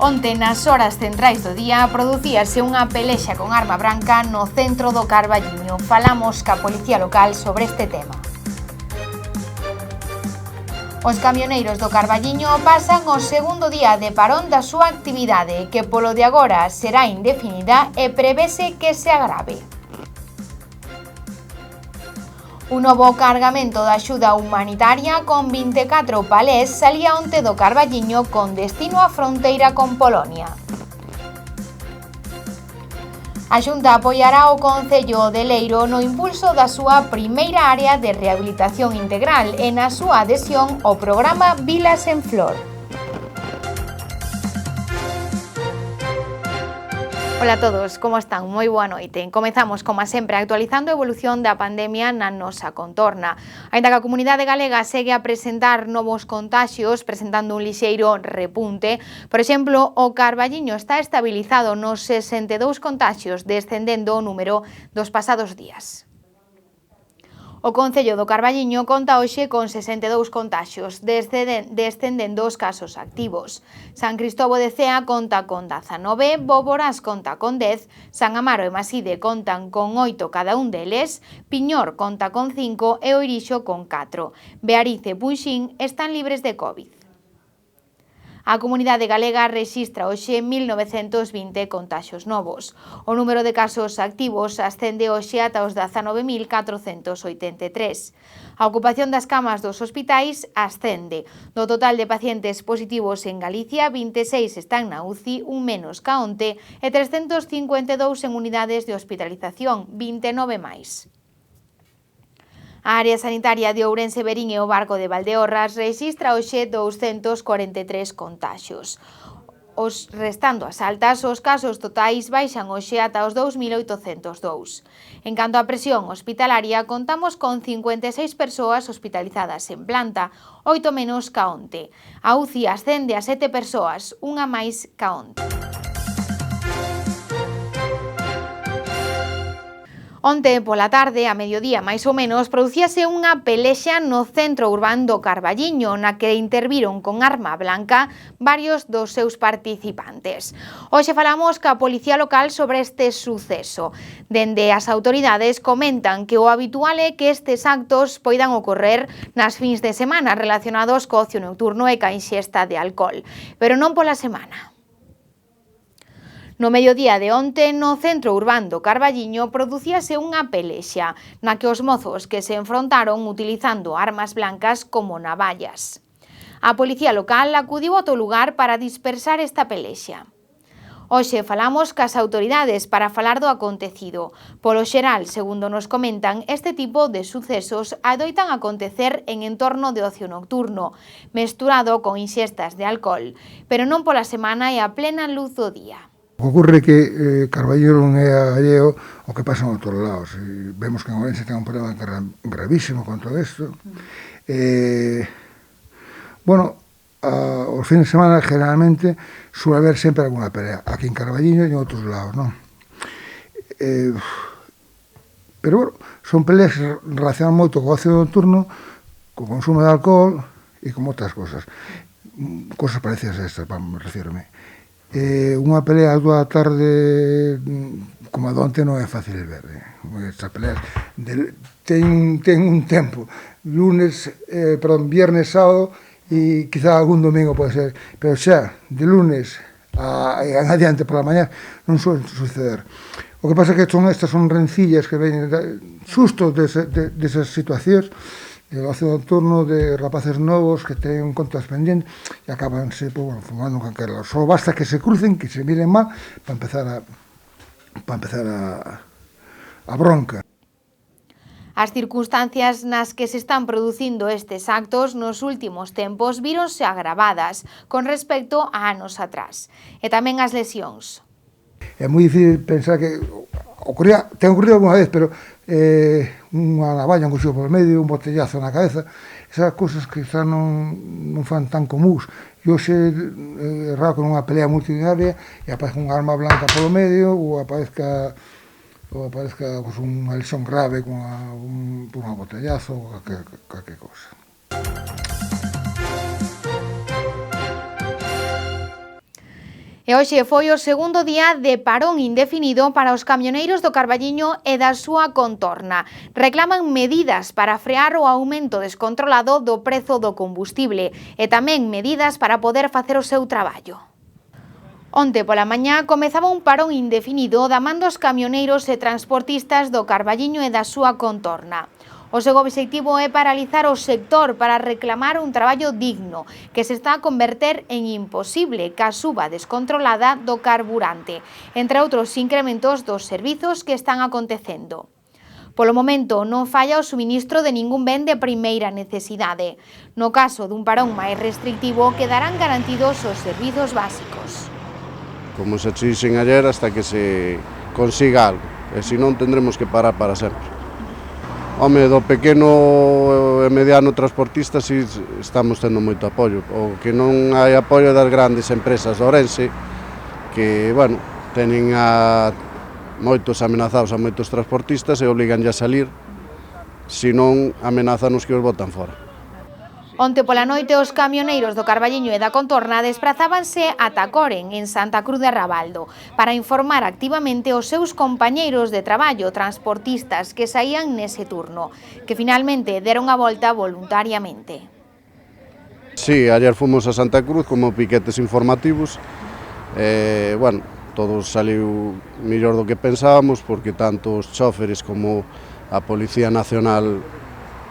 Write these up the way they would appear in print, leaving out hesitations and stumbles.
Onte, nas horas centrais do día, producíase unha pelexa con arma branca no centro do Carballiño. Falamos ca Policía Local sobre este tema. Os camioneiros do Carballiño pasan o segundo día de parón da súa actividade, que polo de agora será indefinida e prevese que se agrave. Un novo cargamento de axuda humanitaria con 24 palés salía onte do Carballiño con destino á fronteira con Polonia. A Xunta apoiará o Concello de Leiro no impulso da súa primeira área de rehabilitación integral e na súa adhesión ao programa Vilas en Flor. Ola a todos, como están? Moi boa noite. Comezamos, como sempre, actualizando a evolución da pandemia na nosa contorna. Aínda que a comunidade galega segue a presentar novos contaxios, presentando un lixeiro repunte, por exemplo, o Carballiño está estabilizado nos 62 contaxios, descendendo o número dos pasados días. O Concello do Carballiño conta hoxe con 62 contaxios, descendendo os casos activos. San Cristovo de Cea conta con 19, Boborás conta con 10, San Amaro e Maside contan con 8 cada un deles, Piñor conta con 5 e Oirixo con 4. Beariz e Punxín están libres de COVID. A comunidade galega rexistra hoxe 1920 contaxios novos. O número de casos activos ascende hoxe ata os 19.483. A ocupación das camas dos hospitais ascende. Do total de pacientes positivos en Galicia, 26 están na UCI, un menos ca onte, e 352 en unidades de hospitalización, 29 máis. A área sanitaria de Ourense, Verín e o Barco de Valdeorras rexistra hoxe 243 contaxios. Restando as altas, os casos totais baixan hoxe ata os 2.802. En canto á presión hospitalaria, contamos con 56 persoas hospitalizadas en planta, 8 menos ca onte. A UCI ascende a 7 persoas, unha máis ca onte. Onte pola tarde, a mediodía máis ou menos, producíase unha pelexa no centro urbano do Carballiño, na que interviron con arma blanca varios dos seus participantes. Hoxe falamos ca Policía Local sobre este suceso. Dende as autoridades comentan que o habitual é que estes actos poidan ocorrer nas fins de semana relacionados co ocio nocturno e ca inxesta de alcohol, pero non pola semana. No mediodía de onte, no centro urbano do Carballiño, producíase unha pelexa, na que os mozos que se enfrontaron utilizando armas blancas como navallas. A Policía Local acudiu ao lugar para dispersar esta pelexa. Hoxe falamos cas autoridades para falar do acontecido. Polo xeral, segundo nos comentan, este tipo de sucesos adoitan acontecer en entorno de ocio nocturno, mesturado con inxestas de alcohol, pero non pola semana e a plena luz do día. Ocorre que Carballiño non é alleo o que pasa en outros lados. E vemos que en Ourense ten un problema gravísimo con todo isto. Os fines de semana generalmente suele haber sempre alguna pelea, aquí en Carballiño e en outros lados, non? Pero, son peleas que relacionan moito co ocio nocturno, co consumo de alcohol e con outras cosas. Cosas parecidas a estas, vamos, refírome. Unha pelea ás 2 da tarde como a donte non é fácil ver. Estas peleas ten un tempo, viernes, sábado e quizá algún domingo pode ser, pero xa de lunes en adiante pola mañá non suele suceder. O que pasa é que estas son rencillas que veñen sustos desas situacións de ocio nocturno, de rapaces novos que teñen contas pendientes e acabanse fumando un canquero. Só basta que se crucen, que se miren mal para empezar a bronca. As circunstancias nas que se están producindo estes actos nos últimos tempos víronse agravadas con respecto a anos atrás. E tamén as lesións. É moi difícil pensar que ten ocurrido alguna vez, pero unha navalla, un cuchillo por medio, un botellazo na cabeza, esas cousas que xa non fan tan comús. E hoxe é raro que nunha pelea multitudinaria e aparezca unha arma blanca polo medio ou aparezca unha lesión grave por un botellazo ou calquer cousa. E hoxe foi o segundo día de parón indefinido para os camioneiros do Carballiño e da súa contorna. Reclaman medidas para frear o aumento descontrolado do prezo do combustible e tamén medidas para poder facer o seu traballo. Onte pola mañá comezaba un parón indefinido da man dos camioneiros e transportistas do Carballiño e da súa contorna. O seu obxectivo é paralizar o sector para reclamar un traballo digno, que se está a converter en imposible ca suba descontrolada do carburante, entre outros incrementos dos servizos que están acontecendo. Polo momento, non falla o suministro de ningún ben de primeira necesidade. No caso dun parón máis restrictivo, quedarán garantidos os servizos básicos. Como se dixen ayer, hasta que se consiga algo, e senón tendremos que parar para sempre. Home, do pequeno e mediano transportista si estamos tendo moito apoio. O que non hai apoio das grandes empresas de Ourense, que, bueno, tenen moitos amenazados a moitos transportistas e obliganlle a salir, senón amenazanos que os botan fora. Onte pola noite os camioneiros do Carballiño e da contorna desprazábanse ata Coren, en Santa Cruz de Rabaldo, para informar activamente os seus compañeiros de traballo transportistas que saían nese turno, que finalmente deron a volta voluntariamente. Sí, ayer fomos a Santa Cruz como piquetes informativos, bueno, todo saliu mellor do que pensábamos, porque tanto os chóferes como a Policía Nacional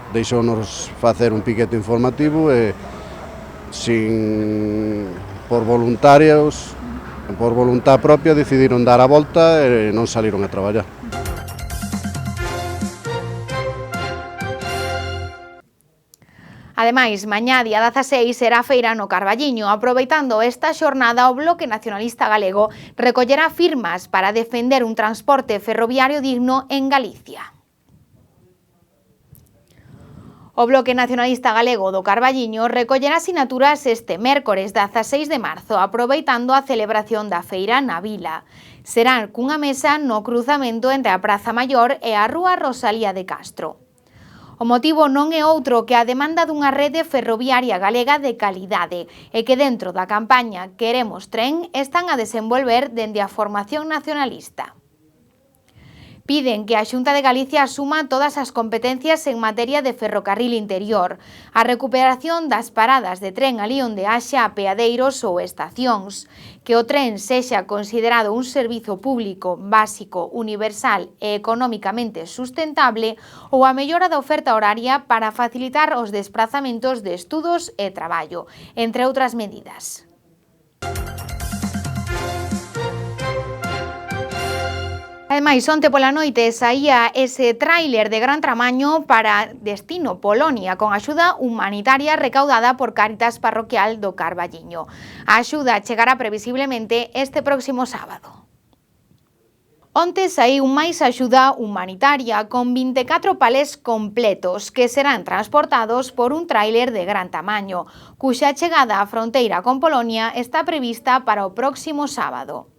deixounos facer un piquete informativo e por voluntarios, por voluntad propia, decidiron dar a volta e non saliron a traballar. Ademais, mañá, día 16, será feira no Carballiño. Aproveitando esta xornada, o Bloque Nacionalista Galego recollerá firmas para defender un transporte ferroviario digno en Galicia. O Bloque Nacionalista Galego do Carballiño recollerá sinaturas este mércores 16 de marzo, aproveitando a celebración da feira na vila. Será cunha mesa no cruzamento entre a Praza Maior e a Rúa Rosalía de Castro. O motivo non é outro que a demanda dunha rede ferroviaria galega de calidade e que dentro da campaña Queremos Tren están a desenvolver dende a formación nacionalista. Piden que a Xunta de Galicia asuma todas as competencias en materia de ferrocarril interior, a recuperación das paradas de tren ali onde haxa apeadeiros ou estacións, que o tren sexa considerado un servizo público, básico, universal e económicamente sustentable ou a mellora da oferta horaria para facilitar os desprazamentos de estudos e traballo, entre outras medidas. Ademais, onte pola noite saía ese tráiler de gran tamaño para destino Polonia con axuda humanitaria recaudada por Cáritas Parroquial do Carballiño. A axuda chegará previsiblemente este próximo sábado. Onte saíu máis axuda humanitaria con 24 palés completos que serán transportados por un tráiler de gran tamaño, cuxa chegada á fronteira con Polonia está prevista para o próximo sábado.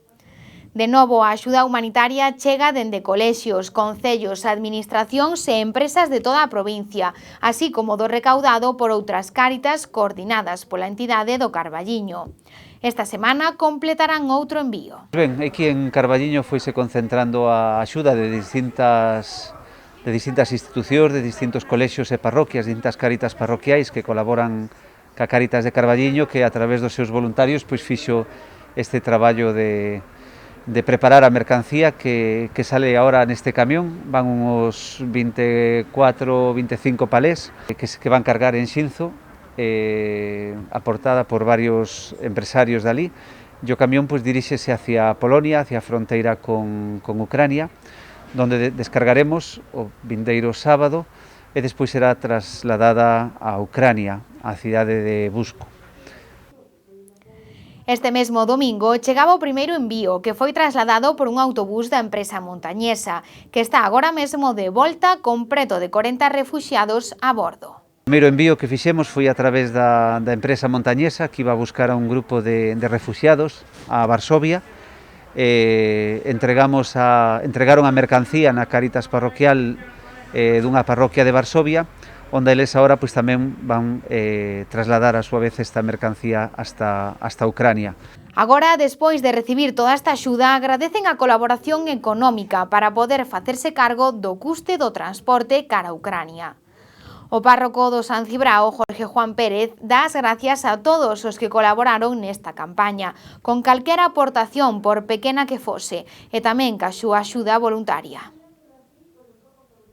De novo, a axuda humanitaria chega dende colexios, concellos, administracións e empresas de toda a provincia, así como do recaudado por outras cáritas coordinadas pola entidade do Carballiño. Esta semana completarán outro envío. Ben, aquí en Carballiño foise concentrando a axuda de distintas institucións, de distintos colexios e parroquias, distintas cáritas parroquiais que colaboran ca Cáritas de Carballiño, que a través dos seus voluntarios fixo este traballo de preparar a mercancía que sale ahora neste camión. Van uns 24, 25 palés que van cargar en Xinzo, aportada por varios empresarios dali. E o camión diríxese hacia Polonia, hacia a fronteira con Ucrania, donde descargaremos o vindeiro sábado e despois será trasladada a Ucrania, á cidade de Busko. Este mesmo domingo chegaba o primeiro envío, que foi trasladado por un autobús da empresa montañesa, que está agora mesmo de volta con preto de 40 refuxiados a bordo. O primeiro envío que fixemos foi a través da empresa montañesa, que iba a buscar a un grupo de refuxiados a Varsovia. Entregaron a mercancía na Cáritas Parroquial dunha parroquia de Varsovia, onde eles agora tamén van trasladar a súa vez esta mercancía hasta Ucrania. Agora, despois de recibir toda esta axuda, agradecen a colaboración económica para poder facerse cargo do custe do transporte cara a Ucrania. O párroco do San Cibrao, Jorge Juan Pérez, dá as gracias a todos os que colaboraron nesta campaña, con calquera aportación, por pequena que fose, e tamén ca súa axuda voluntaria.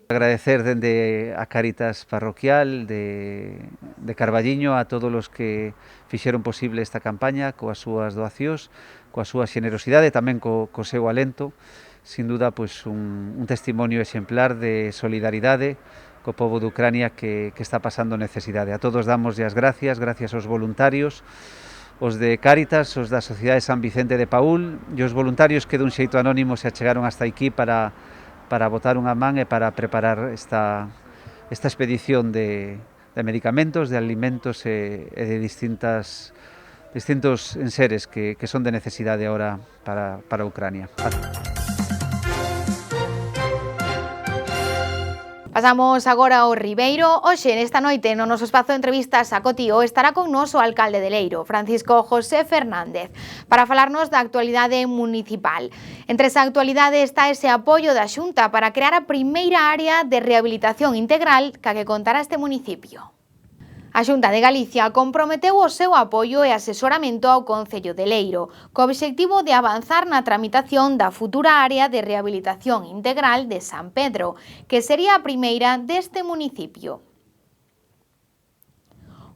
Agradecer dende a Cáritas Parroquial de Carballiño a todos os que fixeron posible esta campaña coas súas doacións, coa súa xenerosidade, tamén co seu alento. Sin duda, pois, un testimonio exemplar de solidaridade co pobo de Ucrania que está pasando necesidade. A todos damos as gracias aos voluntarios, os de Cáritas, os da Sociedade San Vicente de Paúl e os voluntarios que dun xeito anónimo se achegaron hasta aquí para botar unha man e para preparar esta expedición de medicamentos, de alimentos e de distintos enseres que son de necesidade agora para Ucrania. Pasamos agora ao Ribeiro. Hoxe, nesta noite, no noso espazo de entrevistas a Cotío, estará con nos o alcalde de Leiro, Francisco José Fernández, para falarnos da actualidade municipal. Entre esa actualidade está ese apoio da Xunta para crear a primeira área de rehabilitación integral que contará este municipio. A Xunta de Galicia comprometeu o seu apoio e asesoramento ao Concello de Leiro, co obxectivo de avanzar na tramitación da futura área de rehabilitación integral de San Pedro, que sería a primeira deste municipio.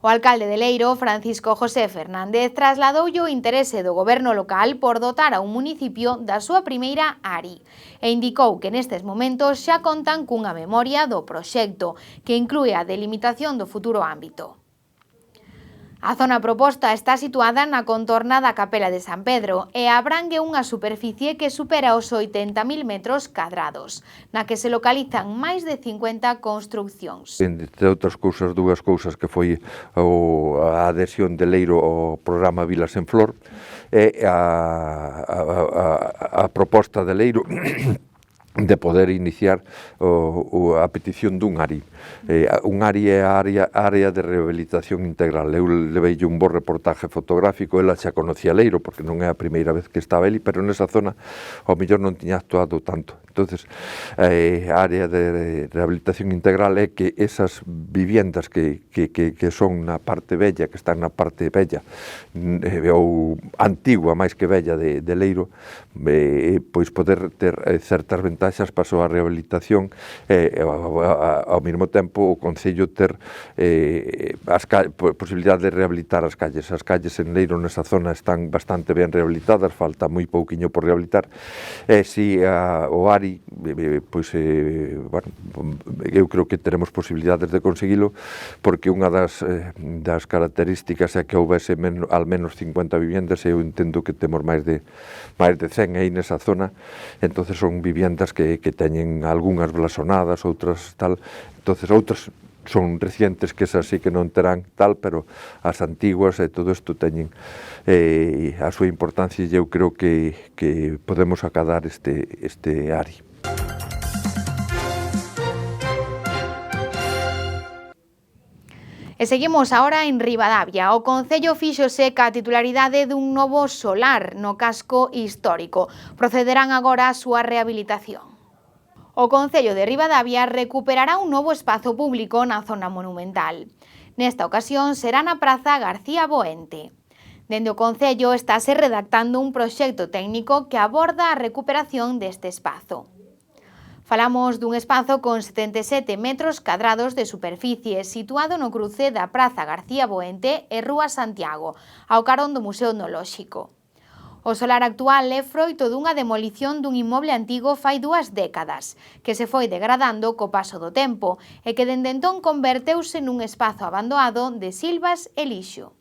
O alcalde de Leiro, Francisco José Fernández, trasladoulle o interese do goberno local por dotar a un municipio da súa primeira ARI e indicou que nestes momentos xa contan cunha memoria do proxecto que inclúe a delimitación do futuro ámbito. A zona proposta está situada na contorna da Capela de San Pedro e abrangue unha superficie que supera os 80.000 metros cadrados, na que se localizan máis de 50 construccións. Entre outras cousas, dúas cousas que foi a adhesión de Leiro ao programa Vilas en Flor e a proposta de Leiro de poder iniciar a petición dun ARI. Un ARI é a área de rehabilitación integral. Eu leveille un bo reportaje fotográfico, ela xa conocía Leiro, porque non é a primeira vez que estaba ali, pero nesa zona ao mellor non tiña actuado tanto. Entonces, a área de rehabilitación integral é que esas viviendas que son na parte bella, que están na parte bella, ou antigua máis que bella de Leiro, pois poder ter certas ventaxas para a súa rehabilitación e ao mesmo tempo o Concello ter posibilidade de rehabilitar as calles. As calles en Leiro nesa zona están bastante ben rehabilitadas, falta moi pouquiño por rehabilitar, e si o ARI, pois, bueno, eu creo que teremos posibilidades de conseguilo, porque unha das características é que houvese al menos 50 viviendas, e eu entendo que temos máis de 100 aí nesa zona. Entonces son viviendas que teñen algunhas blasonadas, outras tal, entonces outras son recientes que esas sí que non terán tal, pero as antiguas e todo isto teñen a súa importancia, e eu creo que podemos acadar este ARI. E seguimos agora en Ribadavia. O Concello fíxose ca titularidade dun novo solar no casco histórico. Procederán agora a súa rehabilitación. O Concello de Ribadavia recuperará un novo espazo público na zona monumental. Nesta ocasión será na Praza García Boente. Dende o Concello estáse redactando un proxecto técnico que aborda a recuperación deste espazo. Falamos dun espazo con 77 metros cadrados de superficie situado no cruce da Praza García Boente e Rúa Santiago, ao carón do Museo Etnolóxico. O solar actual é froito dunha demolición dun inmoble antigo fai 2 décadas, que se foi degradando co paso do tempo e que dende entón converteuse nun espazo abandonado de silvas e lixo.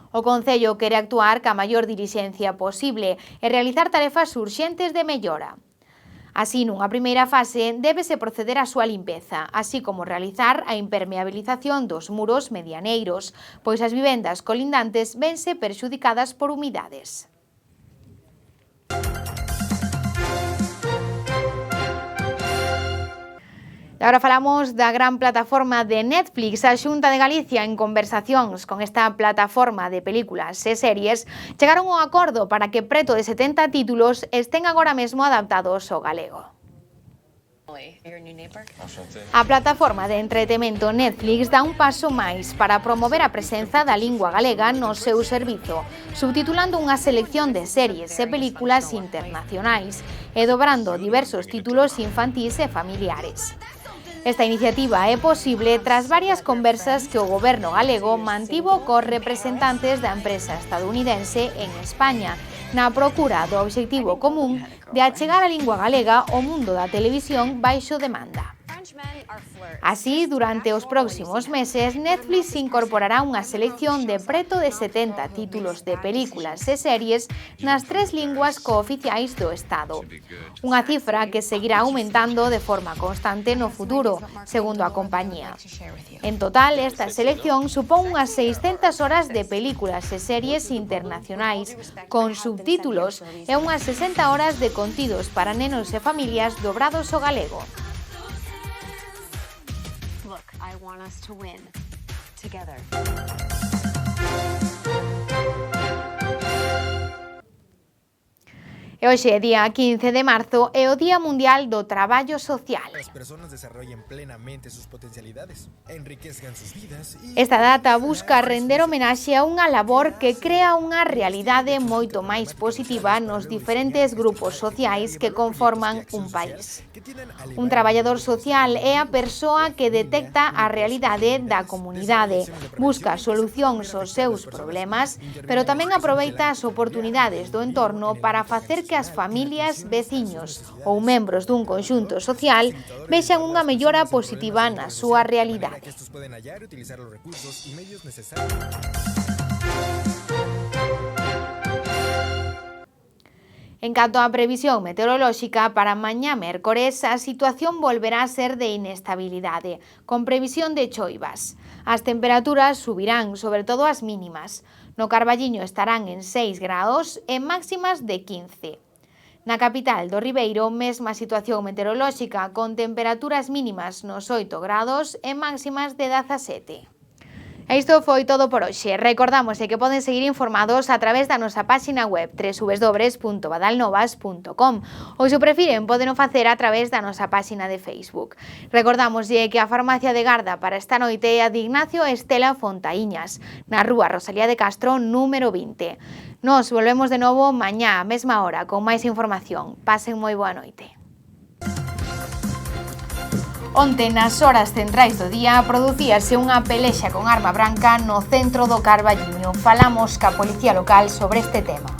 O Concello quere actuar ca maior dilixencia posible e realizar tarefas urxentes de mellora. Así, nunha primeira fase, débese proceder á súa limpeza, así como realizar a impermeabilización dos muros medianeiros, pois as vivendas colindantes vense perxudicadas por humidades. E agora falamos da gran plataforma de Netflix. A Xunta de Galicia, en conversacións con esta plataforma de películas e series, chegaron ao acordo para que preto de 70 títulos estén agora mesmo adaptados ao galego. A plataforma de entretemento Netflix dá un paso máis para promover a presenza da lingua galega no seu servizo, subtitulando unha selección de series e películas internacionais e dobrando diversos títulos infantís e familiares. Esta iniciativa é posible tras varias conversas que o goberno galego mantivo cos representantes da empresa estadounidense en España, na procura do obxectivo común de achegar a lingua galega ao mundo da televisión baixo demanda. Así, durante os próximos meses, Netflix incorporará unha selección de preto de 70 títulos de películas e series nas 3 linguas cooficiais do Estado. Unha cifra que seguirá aumentando de forma constante no futuro, segundo a compañía. En total, esta selección supón unhas 600 horas de películas e series internacionais con subtítulos e unhas 60 horas de contidos para nenos e familias dobrados ao galego. I want us to win together. E hoxe é día 15 de marzo e o Día Mundial do Traballo Social. Las personas desarrollen plenamente sus potencialidades, enriquezcan sus vidas y... Esta data busca render homenaxe a unha labor que crea unha realidade moito máis positiva nos diferentes grupos sociais que conforman un país. Un traballador social é a persoa que detecta a realidade da comunidade, busca solucións aos seus problemas, pero tamén aproveita as oportunidades do entorno para facer que as familias, veciños ou membros dun conxunto social vexan unha mellora positiva na súa realidade. En canto á previsión meteorolóxica, para mañá mércores a situación volverá a ser de inestabilidade, con previsión de choivas. As temperaturas subirán, sobre todo as mínimas. No Carballiño estarán en 6 grados e máximas de 15. Na capital do Ribeiro, mesma situación meteorolóxica, con temperaturas mínimas nos 8 grados e máximas de 17. E isto foi todo por hoxe. Recordamos que poden seguir informados a través da nosa páxina web www.badalnovas.com ou, se o prefiren, poden facer a través da nosa páxina de Facebook. Recordamos que a farmacia de garda para esta noite é a de Ignacio Estela Fontaíñas, na rúa Rosalía de Castro, número 20. Nos volvemos de novo mañá á mesma hora con máis información. Pasen moi boa noite. Onte, nas horas centrais do día, producíase unha pelexa con arma branca no centro do Carballiño. Falamos ca policía local sobre este tema.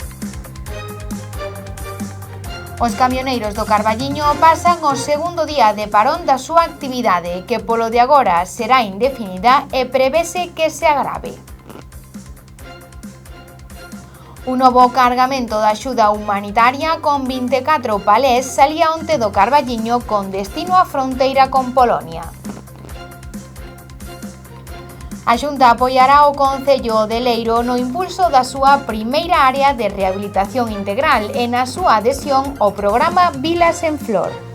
Os camioneiros do Carballiño pasan o segundo día de parón da súa actividade, que polo de agora será indefinida e prevese que se agrave. Un novo cargamento de axuda humanitaria con 24 palés salía onte do Carballiño con destino á fronteira con Polonia. A Xunta apoiará o Concello de Leiro no impulso da súa primeira área de rehabilitación integral e na súa adhesión ao programa Vilas en Flor.